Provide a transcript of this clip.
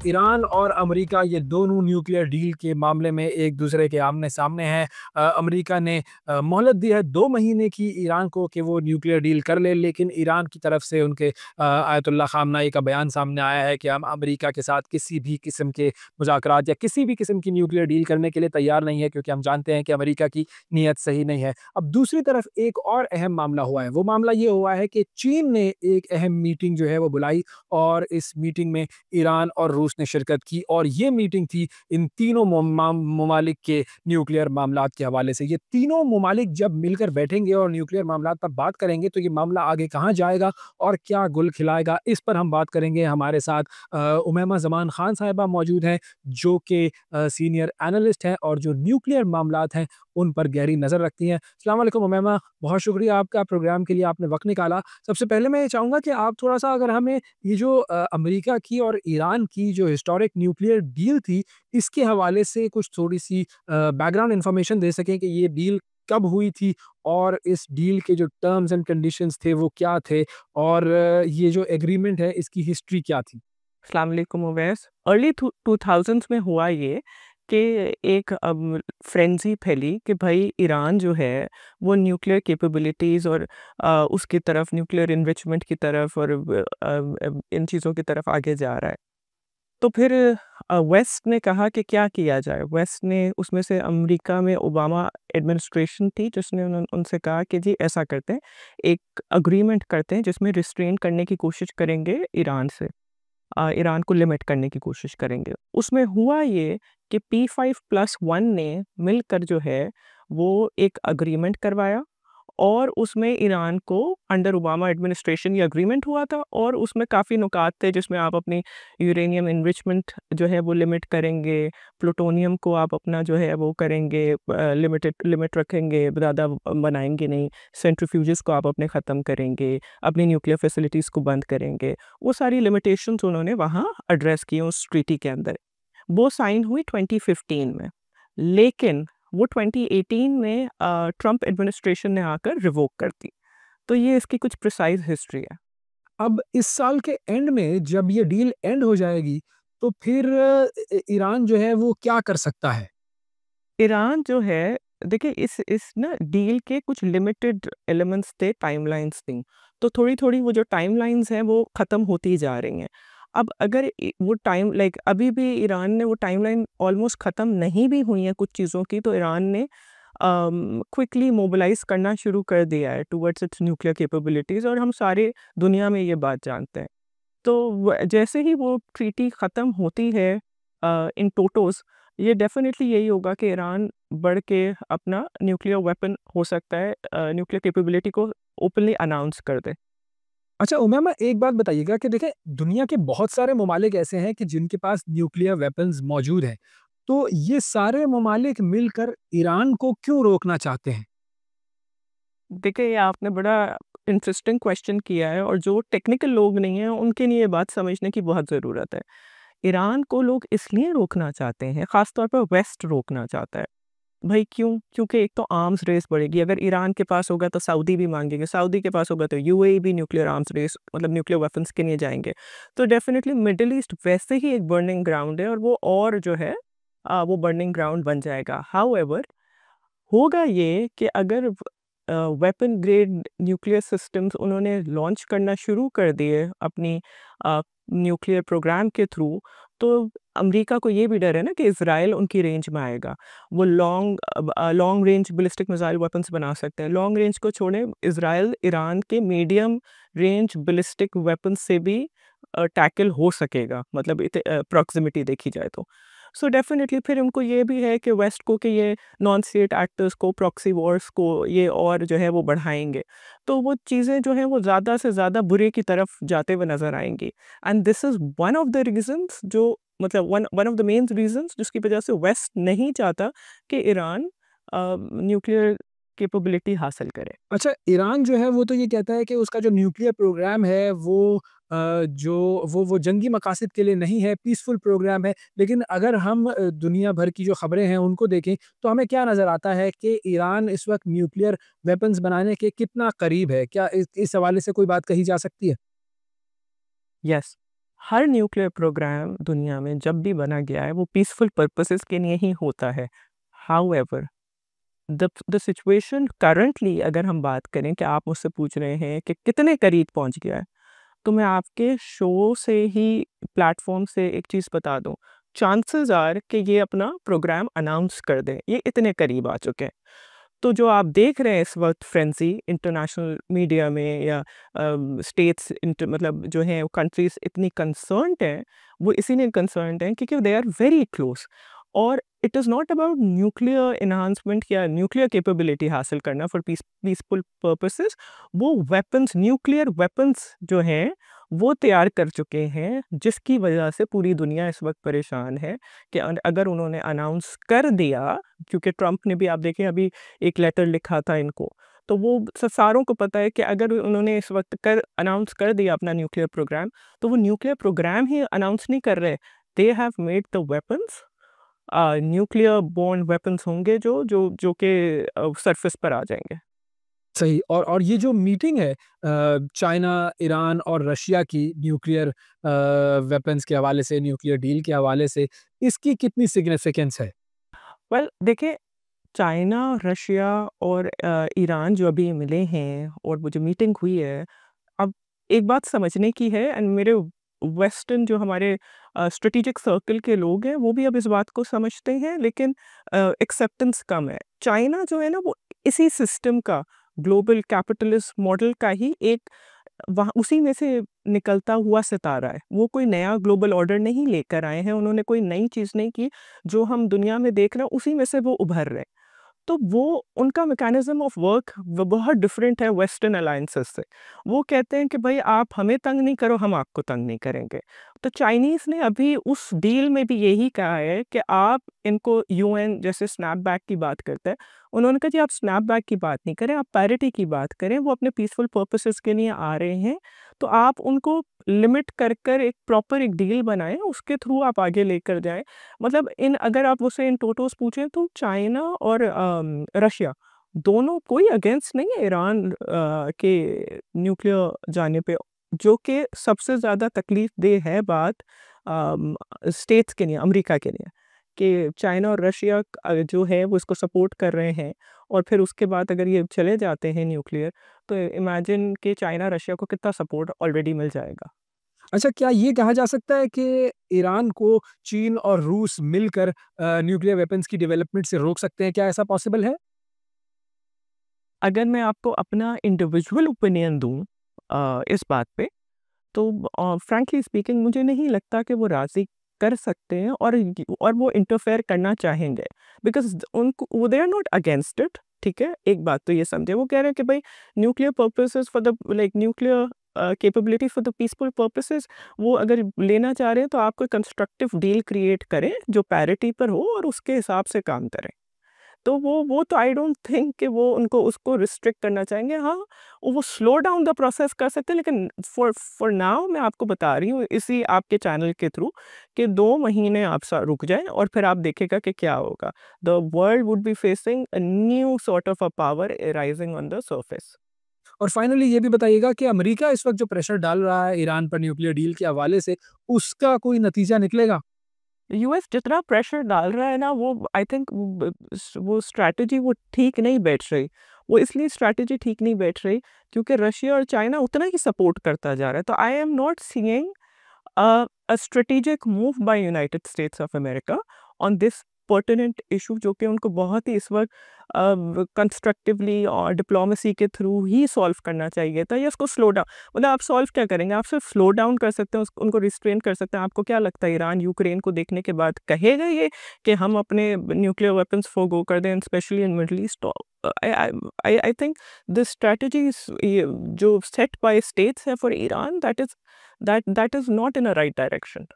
Iran और America ये दोनों न्यूक्लियर डील के मामले में एक दूसरे के आमने-सामने हैं। अमेरिका ने मोहलत दी है 2 महीने की ईरान को कि वो न्यूक्लियर डील कर ले, लेकिन ईरान की तरफ से उनके आयतुल्लाह ख़ामनेई का बयान सामने आया है कि हम अमेरिका के साथ किसी भी किस्म के मुज़ाकरात या किसी भी किस्म की न्यूक्लियर डील करने के लिए तैयार नहीं है, क्योंकि हम जानते हैं कि अमेरिका की नीयत सही नहीं है। अब दूसरी तरफ एक और अहम मामला हुआ है, वो मामला ये हुआ है कि चीन ने एक अहम मीटिंग जो है वो बुलाई और इस मीटिंग में ईरान और रूस ने शिरकत की और ये मीटिंग थी इन तीनों ममालिक के न्यूक्लियर मामलात के हवाले से। ये तीनों ममालिक जब मिलकर बैठेंगे और न्यूक्लियर मामलात पर बात करेंगे तो ये मामला आगे कहाँ जाएगा और क्या गुल खिलाएगा, इस पर हम बात करेंगे। हमारे साथ उमैमा ज़मान खान साहिबा मौजूद हैं, जो कि सीनियर एनालिस्ट हैं और जो न्यूक्लियर मामलात हैं उन पर गहरी नज़र रखती हैं। अस्सलाम वालेकुम उमैमा, बहुत शुक्रिया आपका प्रोग्राम के लिए आपने वक़्त निकाला। सबसे पहले मैं ये चाहूँगा कि आप थोड़ा-सा अगर हमें ये जो अमेरिका की और ईरान की जो हिस्टोरिक न्यूक्लियर डील थी, इसके हवाले से कुछ थोड़ी-सी बैकग्राउंड इन्फॉर्मेशन दे सकें कि ये डील कब हुई थी और इस डील के जो टर्म्स एंड कंडीशंस थे वो क्या थे और ये जो एग्रीमेंट है इसकी हिस्ट्री क्या थी? अस्सलाम वालेकुम उवैस। अर्ली 2000s में हुआ ये कि एक फ्रेंजी फैली कि भाई ईरान जो है वो न्यूक्लियर कैपेबिलिटीज़ और उसकी तरफ न्यूक्लियर एनरिचमेंट की तरफ और इन चीज़ों की तरफ आगे जा रहा है। तो फिर वेस्ट ने कहा कि क्या किया जाए? वेस्ट ने उसमें से अमेरिका में ओबामा एडमिनिस्ट्रेशन थी जिसने उनसे कहा कि जी ऐसा करते हैं, एक एग्रीमेंट करते हैं जिसमें रिस्ट्रेन करने की कोशिश करेंगे ईरान से। ईरान को लिमिट करने की कोशिश करेंगे। उसमें हुआ ये कि P5+1 ने मिलकर जो है वो एक एग्रीमेंट करवाया और उसमें ईरान को अंडर ओबामा एडमिनिस्ट्रेशन ये एग्रीमेंट हुआ था और उसमें काफ़ी नुकात थे जिसमें आप अपनी यूरेनियम एनरिचमेंट जो है वो लिमिट करेंगे, प्लूटोनियम को आप अपना जो है वो करेंगे, लिमिट रखेंगे, ज़्यादा बनाएँगे नहीं, सेंट्रीफ्यूजेस को आप अपने ख़त्म करेंगे, अपनी न्यूक्लियर फैसिलिटीज़ को बंद करेंगे। वो सारी लिमिटेशंस उन्होंने वहाँ एड्रेस की उस ट्रीटी के अंदर। वो साइन हुई 2015 में। लेकिन वो 2018 में ट्रंप एडमिनिस्ट्रेशन ने आकर रिवोक कर दी। तो ये इसकी कुछ प्रिसाइज़ हिस्ट्री है। अब इस साल के एंड में जब ये डील एंड हो जाएगी, तो फिर ईरान जो है वो क्या कर सकता है? ईरान जो है देखिए इस ना डील के कुछ लिमिटेड एलिमेंट्स थे, टाइमलाइन्स थी। तो थोड़ी-थोड़ी वो जो टाइमलाइन्स हैं वो ख़त्म होती जा रही हैं। अब अगर वो टाइम लाइक अभी भी ईरान ने वो टाइमलाइन ऑलमोस्ट ख़त्म नहीं भी हुई है कुछ चीज़ों की, तो ईरान ने क्विकली मोबिलाइज़ करना शुरू कर दिया है टुवर्ड्स इट्स न्यूक्लियर कैपेबिलिटीज़ और हम सारे दुनिया में ये बात जानते हैं। तो जैसे ही वो ट्रीटी ख़त्म होती है इन टोटोस, ये डेफ़िनेटली यही होगा कि ईरान बढ़ के अपना न्यूक्लियर वेपन हो सकता है, न्यूक्लियर कैपेबिलिटी को ओपनली अनाउंस कर दे। अच्छा उमैमा, एक बात बताइएगा कि देखिए दुनिया के बहुत सारे ममालिक ऐसे हैं कि जिनके पास न्यूक्लियर वेपन्स मौजूद हैं। तो ये सारे ममालिक मिलकर ईरान को क्यों रोकना चाहते हैं? देखिए, ये आपने बड़ा इंटरेस्टिंग क्वेश्चन किया है और जो टेक्निकल लोग नहीं हैं, उनके लिए ये बात समझने की बहुत ज़रूरत है। ईरान को लोग इसलिए रोकना चाहते हैं, ख़ास तौर पर वेस्ट रोकना चाहता है। भई क्यों? क्योंकि एक तो आर्म्स रेस बढ़ेगी, अगर ईरान के पास होगा तो सऊदी भी माँगेंगे, सऊदी के पास होगा तो यूएई भी न्यूक्लियर आर्म्स रेस मतलब न्यूक्लियर वेपन्स के लिए जाएँगे। तो डेफ़िनिटली मिडल ईस्ट वैसे ही एक बर्निंग ग्राउंड है और वो और जो है वो बर्निंग ग्राउंड बन जाएगा। हाउएवर होगा ये कि अगर वेपन ग्रेड न्यूक्लियर सिस्टम्स उन्होंने लॉन्च करना शुरू कर दिए अपनी न्यूक्लियर प्रोग्राम के थ्रू, तो अमेरिका को ये भी डर है ना कि इज़राइल उनकी रेंज में आएगा। वो long range ballistic missile weapons बना सकते हैं। लॉन्ग रेंज को छोड़ें, इज़राइल ईरान के मीडियम रेंज बैलिस्टिक वेपन्स से भी टैकल हो सकेगा, मतलब प्रॉक्सिमिटी देखी जाए तो। सो डेफ़िनिटली फिर उनको ये भी है कि वेस्ट को कि ये नॉन स्टेट एक्टर्स को, प्रॉक्सी वॉर्स को ये और जो है वो बढ़ाएँगे। तो वो चीज़ें जो हैं वो ज़्यादा से ज़्यादा बुरे की तरफ जाते हुए नज़र आएँगी। And this is one of the reasons जो मतलब one one of the main reasons जिसकी वज़ह से वेस्ट नहीं चाहता कि ईरान न्यूक्लियर कैपेबिलिटी हासिल करे। अच्छा, ईरान जो है वो तो ये कहता है कि उसका जो न्यूक्लियर प्रोग्राम है वो जो वो जंगी मकासद के लिए नहीं है, पीसफुल प्रोग्राम है। लेकिन अगर हम दुनिया भर की जो खबरें हैं उनको देखें, तो हमें क्या नज़र आता है कि ईरान इस वक़्त न्यूक्लियर वेपन्स बनाने के कितना करीब है? क्या इस हवाले से कोई बात कही जा सकती है? यस। हर न्यूक्लियर प्रोग्राम दुनिया में जब भी बना गया है वो पीसफुल पर्पसेस के लिए ही होता है। हाउएवर द सिचुएशन करंटली अगर हम बात करें कि आप मुझसे पूछ रहे हैं कि कितने करीब पहुंच गया है, तो मैं आपके शो से ही प्लेटफॉर्म से एक चीज़ बता दूं, चांसेस आर कि ये अपना प्रोग्राम अनाउंस कर दें, ये इतने करीब आ चुके हैं। तो जो आप देख रहे हैं इस वक्त फ्रेंजी इंटरनेशनल मीडिया में या स्टेट्स मतलब जो है कंट्रीज इतनी कंसर्न्ड है, वो इसीलिए कंसर्न्ड हैं क्योंकि दे आर वेरी क्लोज। और it is not about nuclear enhancement या न्यूक्लियर कैपेबिलिटी हासिल करना फॉर पीसफुल पर्पसेस। वो वेपन्स, न्यूक्लियर वेपन्स जो हैं वो तैयार कर चुके हैं, जिसकी वजह से पूरी दुनिया इस वक्त परेशान है कि अगर उन्होंने अनाउंस कर दिया, क्योंकि ट्रंप ने भी आप देखें अभी एक लेटर लिखा था इनको, तो वो सारों को पता है कि अगर उन्होंने इस वक्त कर अनाउंस कर दिया अपना न्यूक्लियर प्रोग्राम, तो वो न्यूक्लियर प्रोग्राम ही अनाउंस नहीं कर रहे, they have made the weapons, nuclear born weapons होंगे जो जो जो कि सरफेस पर आ जाएंगे। सही। और ये जो मीटिंग है चाइना, ईरान और रशिया की न्यूक्लियर वेपन्स के हवाले से, न्यूक्लियर डील के हवाले से, इसकी कितनी सिग्निफिकेंस है? वेल देखिए, चाइना, रशिया और ईरान जो अभी मिले हैं और वो जो मीटिंग हुई है, अब एक बात समझने की है एंड मेरे वेस्टर्न जो हमारे स्ट्रेटेजिक सर्कल के लोग हैं, वो भी अब इस बात को समझते हैं, लेकिन एक्सेप्टेंस कम है। चाइना जो है ना, वो इसी सिस्टम का, ग्लोबल कैपिटलिस्ट मॉडल का ही एक वहाँ उसी में से निकलता हुआ सितारा है। वो कोई नया ग्लोबल ऑर्डर नहीं लेकर आए हैं, उन्होंने कोई नई चीज़ नहीं की, जो हम दुनिया में देख रहे हैं उसी में से वो उभर रहे हैं। तो वो उनका मैकेनिज़्म ऑफ वर्क वो बहुत डिफरेंट है वेस्टर्न अलायंसेस से। वो कहते हैं कि भई आप हमें तंग नहीं करो, हम आपको तंग नहीं करेंगे। तो चाइनीज़ ने अभी उस डील में भी यही कहा है कि आप इनको यूएन जैसे स्नैपबैक की बात करता है, उन्होंने कहा जी आप स्नैपबैक की बात नहीं करें, आप पैरिटी की बात करें, वो अपने पीसफुल पर्पसेस के लिए आ रहे हैं, तो आप उनको लिमिट कर एक प्रॉपर एक डील बनाएँ, उसके थ्रू आप आगे लेकर जाएँ। मतलब इन अगर आप मुझसे इन टोटल्स पूछें तो चाइना और रशिया दोनों कोई अगेंस्ट नहीं है ईरान के न्यूक्लियर जाने पे, जो कि सबसे ज़्यादा तकलीफ देह है बात स्टेट्स के लिए, अमेरिका के लिए, कि चाइना और रशिया जो है वो इसको सपोर्ट कर रहे हैं, और फिर उसके बाद अगर ये चले जाते हैं न्यूक्लियर, तो इमेजिन कि चाइना रशिया को कितना सपोर्ट ऑलरेडी मिल जाएगा। अच्छा, क्या ये कहा जा सकता है कि ईरान को चीन और रूस मिलकर न्यूक्लियर वेपन्स की डेवलपमेंट से रोक सकते हैं? क्या ऐसा पॉसिबल है? अगर मैं आपको अपना इंडिविजुअल ओपिनियन दूँ इस बात पे, तो फ्रैंकली स्पीकिंग मुझे नहीं लगता कि वो राज़ी कर सकते हैं और वो इंटरफेयर करना चाहेंगे, बिकॉज़ उनको वो they are not against it, ठीक है? एक बात तो ये समझिए, वो कह रहे हैं कि भई nuclear purposes for the like nuclear capability for the peaceful purposes, वो अगर लेना चाह रहे हैं तो आप कोई कंस्ट्रक्टिव डील क्रिएट करें जो पैरिटी पर हो और उसके हिसाब से काम करें। तो वो तो आई डोंट थिंक कि वो उनको उसको रिस्ट्रिक्ट करना चाहेंगे। हाँ, वो स्लो डाउन द प्रोसेस कर सकते हैं, लेकिन फॉर फॉर नाउ मैं आपको बता रही हूँ इसी आपके चैनल के थ्रू कि 2 महीने आप सा रुक जाएँ और फिर आप देखिएगा कि क्या होगा। The world would be facing a new sort of a power rising on the surface. और फाइनली ये भी बताइएगा कि अमेरिका इस वक़्त जो प्रेशर डाल रहा है ईरान पर न्यूक्लियर डील के हवाले से, उसका कोई नतीजा निकलेगा? यूएस जितना प्रेशर डाल रहा है ना, वो आई थिंक वो स्ट्रैटेजी वो ठीक नहीं बैठ रही। वो इसलिए स्ट्रैटेजी ठीक नहीं बैठ रही क्योंकि रशिया और चाइना उतना ही सपोर्ट करता जा रहा है। तो I am not seeing a strategic move by United States of America on this pertinent issue, जो कि उनको बहुत ही इस वक्त कंस्ट्रक्टिवली और डिप्लोमेसी के थ्रू ही सॉल्व करना चाहिए था, या इसको स्लो डाउन, मतलब आप सॉल्व क्या करेंगे, आप सिर्फ स्लो डाउन कर सकते हैं, उनको रिस्ट्रेन कर सकते हैं। आपको क्या लगता है ईरान यूक्रेन को देखने के बाद कहेगा ये कि हम अपने न्यूक्लियर वेपन्स फोगो कर दें, specially in middle east? I think this strategy जो सेट बाय स्टेट्स है for Iran, that is not in a right direction.